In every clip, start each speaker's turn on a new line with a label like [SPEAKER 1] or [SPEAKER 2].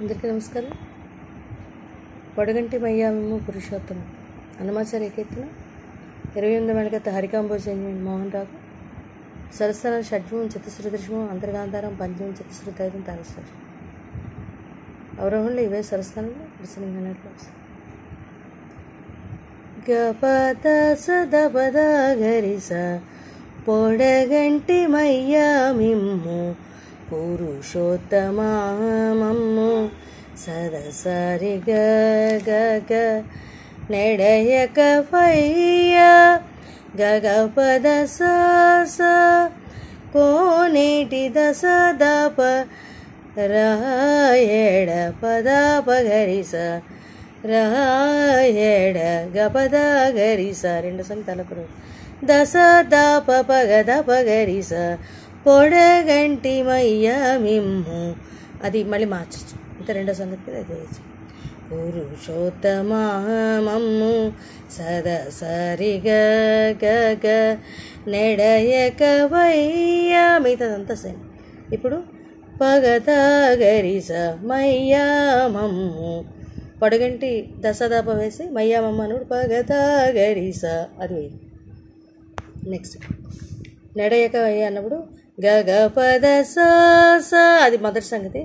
[SPEAKER 1] అందరికీ నమస్కారం. పొడగంటి మయ్యామేమో పురుషోత్తమం అన్నమాచార్య కీర్తన 28 మెళగత హరికాంబోజన్యం మోహన్ రావు సరస్థానం షడ్జమం చతుశ్రుదృశమం అంతర్గాంధారం పంచమం చతుశ్రుతైవం తారస్తారు. అవరోహంలో ఇవే సరస్థానంలో ప్రసన్నంగా గపద సదపద గరిస పొడగంటి మయ్యామిమ్ము పురుషోత్తమమ్ము సదసరి గగ నెడయక పయ్య గగపద స కోనేటి దశ దప రాయడ పద పగరిస రాయడ గపద గరిస రెండు సంగీతాలకు దశ దప పగద పగరిస పొడగంటి మయ్యామిమ్ము అది మళ్ళీ మార్చచ్చు. ఇంకా రెండో సంగతి అది వేయచ్చు. పురుషోత్తమమ్ము సదసరి గగ నెడయక వయ్యా మిగతాదంతా సేమ్. ఇప్పుడు పగద గరిస మయ్యామమ్ము పొడగంటి దశదాప వేసి మయ్యామమ్మ అనుడు పగద గరిస అది వేయి. నెక్స్ట్ నెడయక వయ్యా అన్నప్పుడు గగ పద స అది మొదటి సంగతి.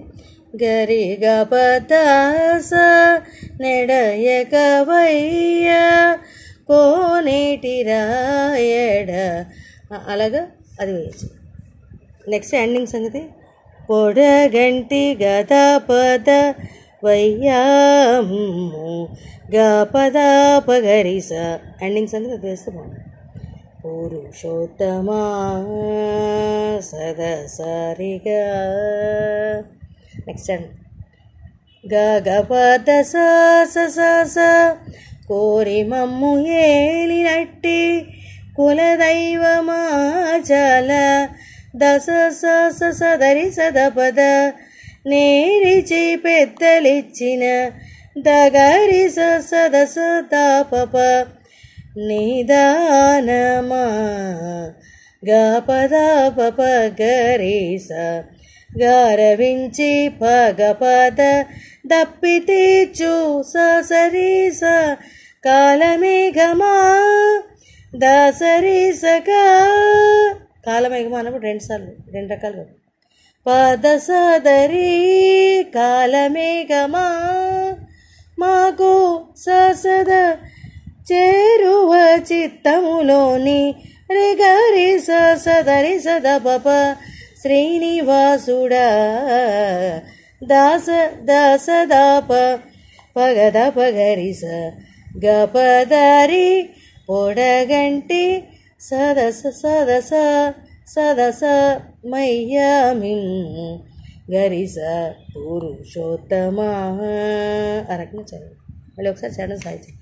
[SPEAKER 1] గరి గ పద స నెడయక వయ్య కోనేటి రాయడ అలాగా అది వేయచ్చు. నెక్స్ట్ ఎండింగ్ సంగతి పొడగంటి గద పద వయ్యాము గ పద పగరిస ఎండింగ్ సంగతి అది వేస్తే బాగుంది. పురుషోత్తమ సదసరిగ నెక్స్ట్ అండ్ గగపద స కోరి మమ్ము ఏలినట్టి కులదైవమాచల దశ సదరి సదపద నేరిచి పెద్దలిచ్చిన దగరి సదస తాపప నిదానమా గపద పప గరిస గారవించి పగపద దప్పితీచు సరీస కాలమేఘమా దసరీసగా కాలమేఘమా అన్నప్పుడు రెండు రకాలు పద సదరి కాలమేఘమా మాకు సద చేరువ చిత్తములోని రిగరి సదరి సదప శ్రీనివాసుడా దాస దాస దాప పగద పగరిస గపదరి పొడగంటి సదస సదస సదస మయ్యామిమ్ము గరిస పురుషోత్తమ ఆ రకంగా చదవండి. మళ్ళీ ఒకసారి చరణం సాయి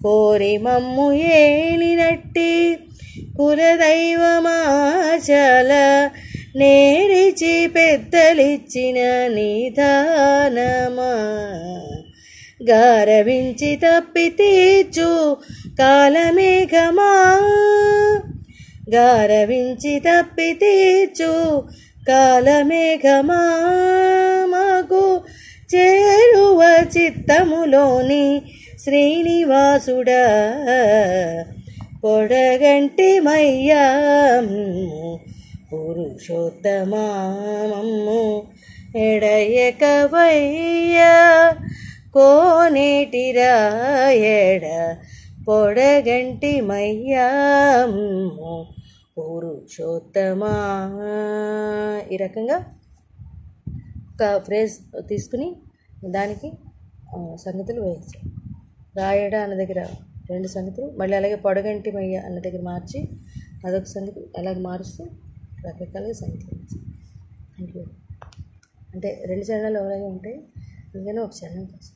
[SPEAKER 1] కోరి మమ్ము ఏలినట్టి కులదైవమాచల నేరిచి పెద్దలిచ్చిన నిదానమా గారవించి తప్పి తీర్చు కాలమేఘమా గారవించి తప్పి తీర్చు కాలమేఘమా మాకు చేరువ చిత్తములోని శ్రీనివాసుడా పొడగంటి మయ్యామమ్ము పురుషోత్తమమ్ము ఎడయక వయ్య కోనేటి రాయడ పొడగంటి మయ్యామమ్ము పురుషోత్తమా ఈ రకంగా ఒక ఫ్రేజ్ తీసుకుని దానికి సంగతులు వేయచ్చు. రాయడ అన్న దగ్గర రెండు సంగతులు, మళ్ళీ అలాగే పొడగంటి మయ్య అన్న దగ్గర మార్చి అదొక సంగతి, అలాగ మారుస్తూ రకరకాలుగా సంగతులు వేయచ్చు. Thank you. అంటే రెండు చరణాలు అలాగే ఉంటాయి, అందుకని ఒక చరణం కోసం